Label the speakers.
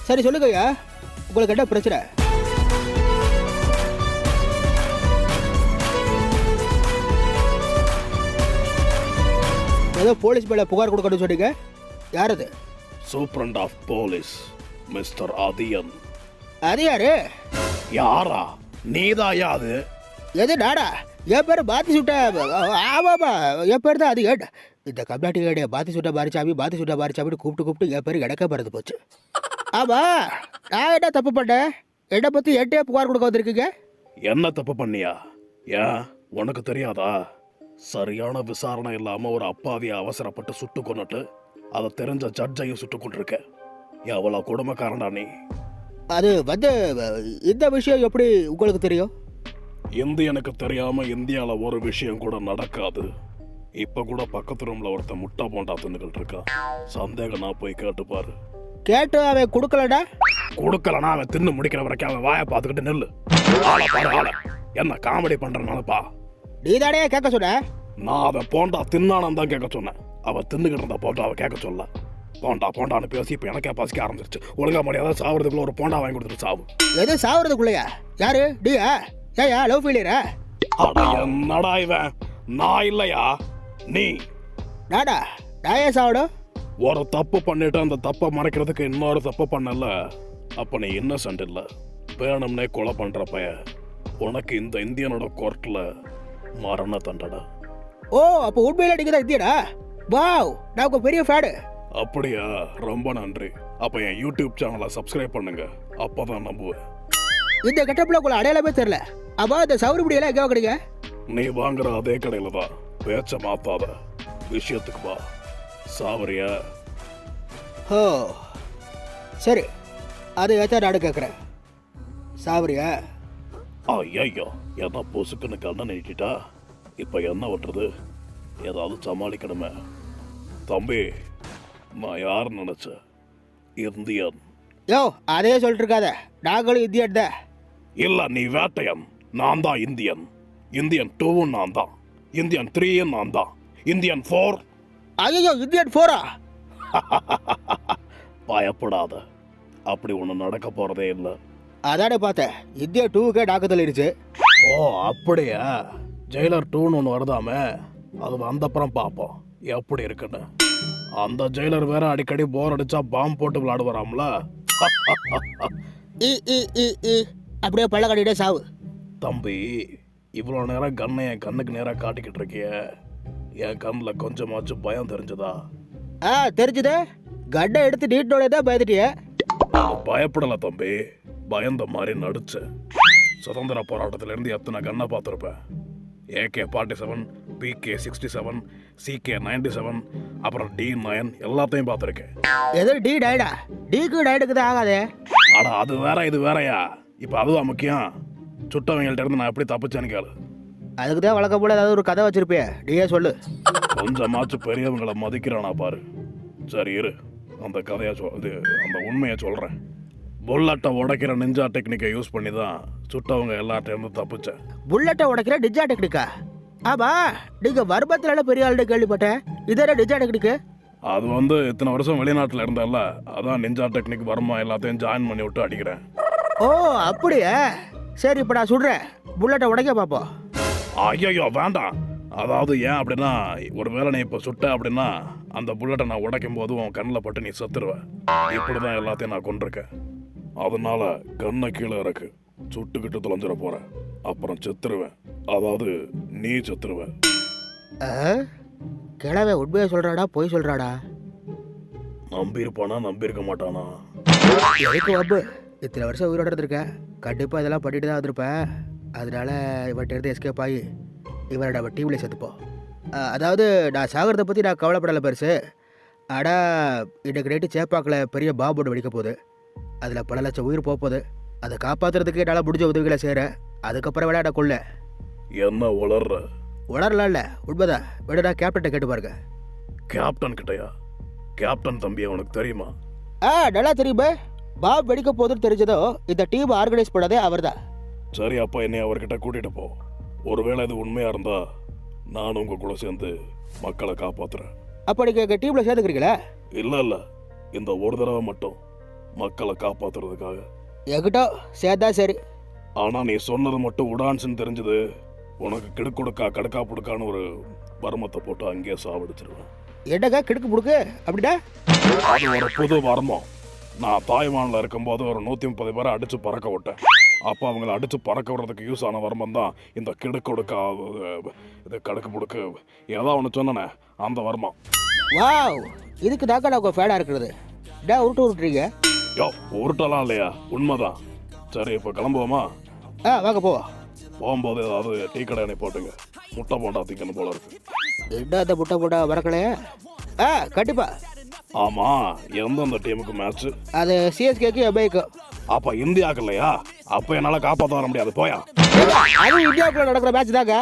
Speaker 1: சரி சொல்லுங்க ஐயா, உங்களுக்கு என்ன பிரச்சனை? ஏதோ போலீஸ் மேல புகார் கொடுக்கணும்னு சொன்னீங்க, யார் அது?
Speaker 2: Superintendent of police mister Athiyan.
Speaker 1: அது யாரு?
Speaker 2: யாரா? நீதாயா அது?
Speaker 1: எது நாடா? என் பேர் பாத்தி சுட்ட. ஆமாப்பா, என் பேர் தான் அதிகன். இந்த கம்நாட்டிகளுடைய பாத்தி சுட்ட பாரிச்சாமின்னு கூப்பிட்டு என் பேர் இடக்க பறந்து போச்சு. ஆமா, நான் என்ன தப்பு பண்ணேன்? என்னை பத்தி என்கிட்டயே புகார் கொடுக்க வந்திருக்கீங்க?
Speaker 2: என்ன தப்பு பண்ணியா? ஏன் உனக்கு தெரியாதா? சரியான விசாரணை இல்லாம ஒரு அப்பாவிய அவசரப்பட்டு சுட்டு கொண்டுட்டு அதை தெரிஞ்ச ஜட்ஜையும் சுட்டு கொண்டிருக்க. எவ்வளவு கொடுமைக்காரன்டா நீ.
Speaker 1: அது வந்து இந்த விஷயம் எப்படி உங்களுக்கு தெரியும்?
Speaker 2: இந்தியனுக்கு தெரியாம இந்தியால ஒரு விஷயம் கூட நடக்காது. இப்ப கூட பக்கத்து ரூம்ல ஒருத்தன் முட்டை போண்டா தின்னுக்கிட்டு இருக்கான். சந்தேகம் நான் போய் கேட்டு பாரு.
Speaker 1: கேட்டு அவன் கொடுக்கலடா?
Speaker 2: கொடுக்கலனா அவன் தின்னு முடிக்கிற வரைக்கும் அவன் வாயை பார்த்துக்கிட்டு நெல்லு. ஆளை பாரு ஆளை. என்ன காமெடி பண்றனாலப்பா?
Speaker 1: நீ தானே கேட்க சொன்ன?
Speaker 2: நான் அவன் போண்டா தின்னானு தான் கேட்க சொன்னேன். அவன் தின்னுக்கிட்டு இருந்தா போண்டா அவன் கேட்க சொல்ல. போண்டான்னு பேசி இப்ப எனக்கே பசிக்க ஆரம்பிச்சிருச்சு. ஒழுங்கா முடியாத சாவறதுக்குள்ள ஒரு போண்டா வாங்கி கொடுத்துட்டு சாவு.
Speaker 1: எது சாவறதுக்குள்ளயா? யாரு டியா? ஏயா லவ் ஃபெயிலியரா?
Speaker 2: என்னடா இவன்? நான் இல்லையா, நீ.
Speaker 1: நாடா நான் ஏன் சாவடும்?
Speaker 2: ஒரு தப்பு பண்ணிட்டு அந்த தப்பை மறைக்கிறதுக்கு இன்னொரு தப்பு பண்ணல. அப்ப நீ இன்னசென்ட் இல்ல, வேணும்னே கொலை பண்ற பைய. உனக்கு இந்த இந்தியனோட கோர்ட்ல மரண தண்டனை.
Speaker 1: ஓ, அப்ப உண்மையில நீங்க தான் இந்தியனா? வாவ், நான் உங்க பெரிய ஃபேன்.
Speaker 2: அப்படியா? ரொம்ப நன்றி. அப்ப என் யூடியூப் சேனலை சப்ஸ்கிரைப் பண்ணுங்க, அப்பதான் நம்புவேன்.
Speaker 1: இந்த கெட்டப்ல உங்களை அடையாளமே தெரியல. அப்பா இந்த சவுரி எல்லாம் எங்க வாங்குறீங்க?
Speaker 2: நீ வாங்குற அதே கடையில தான். பேச்ச மாத்தாத, விஷயத்துக்கு வா. சாவரியா?
Speaker 1: ஓ சரி, அது ஏற்ற நாடு கேட்குறேன். சாவரியா?
Speaker 2: ஐயோ, என்ன பொசுக்குன்னு கண்ணை நீட்டிட்டா. இப்போ என்ன பண்ணுறது? ஏதாவது சமாளிக்கணுமே. தம்பி, நான் யார் நினைச்ச? இந்தியன்.
Speaker 1: யோ, அதே சொல்லிட்டு இருக்காத, நாங்களும் இந்தியன் தான்.
Speaker 2: இல்லை, நீ வேட்டையன். நான் தான் இந்தியன். இந்தியன் 2 நான் தான். இந்தியன் 3 நான் தான். இந்தியன் 4.
Speaker 1: ஐயோ, இந்தியன் 4ஆ?
Speaker 2: பயப்படாத, அப்படி ஒன்று நடக்க போறதே இல்லை.
Speaker 1: அதானே பார்த்தேன், இந்தியா 2க்கே டாக்கு தள்ளிடுச்சு.
Speaker 2: ஓ அப்படியா? ஜெயிலர் 2ன்னு ஒன்று வருதாமே, அது வந்தப்புறம் பார்ப்போம் எப்படி இருக்குன்னு. அந்த ஜெயிலர் வேற அடிக்கடி போர் அடிச்சா பாம்பு போட்டு விளையாடுவாராம்ல.
Speaker 1: அப்படியே பள்ள கட்டிட்டே சாவு.
Speaker 2: தம்பி, இவ்வளோ நேரம் கண்ணை என் கண்ணுக்கு நேராக காட்டிக்கிட்டு இருக்கிய, என் கண்ணில் கொஞ்சமாச்சும் பயம் தெரிஞ்சதா?
Speaker 1: தெரிஞ்சுதே. கட்டை எடுத்து நீட்டோட தான் பயந்துட்டிய.
Speaker 2: பயப்படலை தம்பி, பயந்த மாதிரி நடிச்சேன். சுதந்திர போராட்டத்திலேருந்து எத்தனை கண்ணை பார்த்துருப்பேன். AK-47, PK-67, CK-97, அப்புறம் D9 எல்லாத்தையும் பார்த்துருக்கேன்.
Speaker 1: எது D9? டிக்கு 9க்கு தான் ஆகாதே.
Speaker 2: ஆனா அது வேற இது வேறயா? இப்போ அதுதான் முக்கியம். சுட்டவங்கள்ட்ட இருந்து நான் எப்படி தப்பிச்சேன்னு கேளு.
Speaker 1: அதுக்கு தான் வழக்கம் போல ஏதாவது ஒரு கதை வச்சிருப்பிய, நீயே சொல்லு.
Speaker 2: கொஞ்சமாச்சும் பெரியவங்களை மதிக்கிறானா பாரு. சரி இரு, அந்த கதையை அந்த உண்மையை சொல்கிறேன். புல்லட்டை உடைக்கிற நிஞ்சா டெக்னிக்கை யூஸ் பண்ணி தான் சுட்டவங்க எல்லாத்தையும் தப்பிச்சேன்.
Speaker 1: புல்லட்டை உடைக்கிற நிஞ்சா டெக்னிக்கா? ஆமா, நீங்க வர்மத்துல பெரிய ஆளுடைய கேள்விப்பட்டேன். இதே நிஞ்சா டெக்னிக்கு?
Speaker 2: அது இத்தனை வருஷம் வெளிநாட்டில் இருந்தல்ல, அதான் நிஞ்சா டெக்னிக் வர்மா எல்லாத்தையும் ஜாயின் பண்ணி விட்டு அடிக்கிறேன்.
Speaker 1: ஓ அப்படியா? சரி, இப்போ நான் சுடுறேன், புல்லட்டை உடைக்க பார்ப்போம்.
Speaker 2: ஐயோ வேண்டாம். அதாவது ஏன் அப்படின்னா, ஒரு வேளை நீ இப்போ சுட்ட அப்படின்னா அந்த புல்லட்டை நான் உடைக்கும் போது உன் கண்ணில் பட்டு நீ செத்துருவேன். இப்படி தான் எல்லாத்தையும் நான் கொண்டிருக்கேன். அதனால கண்ணை கீழே இறக்கு, சுட்டுக்கிட்டு தொலைஞ்சிட போறேன். அப்புறம் செத்துருவேன். அதாவது நீ செத்துருவேன்.
Speaker 1: கிழவை உண்மையை சொல்றாடா பொய் சொல்றாடா?
Speaker 2: நம்பியிருப்பானா நம்பியிருக்க மாட்டானா?
Speaker 1: எதுக்கு வப்பு? இத்தனை வருஷம் உயிரோட இருந்திருக்கேன், கண்டிப்பாக இதெல்லாம் பண்ணிட்டு தான் வந்திருப்பேன். அதனால இவன்கிட்ட இருந்து எஸ்கேப் ஆகி இவனோட அவன் டீம்லேயே சேர்த்துப்போம். அதாவது நான் சாகிறத பற்றி நான் கவலைப்படலை பெருசு. ஆனால் இன்னைக்கு நைட்டு சேப்பாக்கில் பெரிய பாம்பு ஒன்று வெடிக்க போகுது. அதில் பல லட்சம் உயிர் போக போகுது. அதை காப்பாற்றுறதுக்கு என்னால் முடிஞ்ச உதவிகளை செய்கிறேன். அதுக்கப்புறம் விளையாட கொள்ள
Speaker 2: என்ன உளர்ற?
Speaker 1: உணரலாம் இல்லை, உண்மைதான். விட நான் கேப்டன்ட்ட கேட்டு பாருங்க.
Speaker 2: கேப்டன் கிட்டயா? கேப்டன் தம்பி உனக்கு தெரியுமா?
Speaker 1: நல்லா தெரியுமே. பாம்பு வெடிக்க போகுதுன்னு தெரிஞ்சதோ இந்த டீம் ஆர்கனைஸ் பண்ணதே அவர் தான்.
Speaker 2: சரி, அப்பா என்னை அவர்கிட்ட கூட்டிட்டு போ. ஒருவேளை இது உண்மையா இருந்தா நானும் உங்க கூட சேர்ந்து மக்களை காப்பாத்துறேன்.
Speaker 1: அப்போ நீங்கள் எங்கள் டீமில் சேர்த்துக்கிறீங்களா?
Speaker 2: இல்ல இந்த ஒரு தடவை மட்டும் மக்களை காப்பாத்துறதுக்காக.
Speaker 1: என்கிட்ட சேர்த்தா சரி.
Speaker 2: ஆனா நீ சொன்னது மட்டும் உடான்ஸ்ன்னு தெரிஞ்சது, உனக்கு கிடுக்குடுக்கா கடுக்கா புடுக்கான்னு ஒரு வர்மத்தை போட்டு அங்கேயே சாவடிச்சிருவேன்.
Speaker 1: என்னங்க கிடுக்கு புடுக்கு அப்படின்னா?
Speaker 2: அது ஒரு புது வர்மம். நான் தாய்வானில் இருக்கும்போது ஒரு 130 பேரை அடிச்சு பறக்க விட்டேன். அப்போ அவங்கள அடிச்சு பறக்க விடுறதுக்கு யூஸ் ஆன வர்மம் தான் இந்த கிடுக்குடுக்கா, இது கடுக்கு புடுக்கு ஏதாவது ஒன்று சொன்னனே அந்த வர்மம்.
Speaker 1: வாவ், இதுக்கு தாக்கா நான் உங்கள் ஃபேனாக இருக்கிறது. டே உருட்டு உருட்டுறீங்க.
Speaker 2: யோ, உருட்டலாம் இல்லையா? உண்மைதான். சரி, இப்போ கிளம்புவோமா?
Speaker 1: வாங்க போவோம்.
Speaker 2: போகும்போது ஏதாவது டீ கடை எண்ணெய் போட்டுங்க. முட்டை போண்டா திங்கன்னு போல இருக்கு.
Speaker 1: என்ன அந்த முட்டை போட்டா வரக்கலையே? கண்டிப்பா.
Speaker 2: ஆமா, எந்தெந்த டீமுக்கு மேட்ச்?
Speaker 1: அது சிஎஸ்கேக்கு எம்ஐக்கு.
Speaker 2: அப்ப இந்தியாவுக்கு இல்லையா? அப்ப என்னால காப்பாற்ற வர முடியாது, போயா.
Speaker 1: அதுவும் இந்தியாவுக்குள்ள நடக்கிற மேட்ச் தாங்க.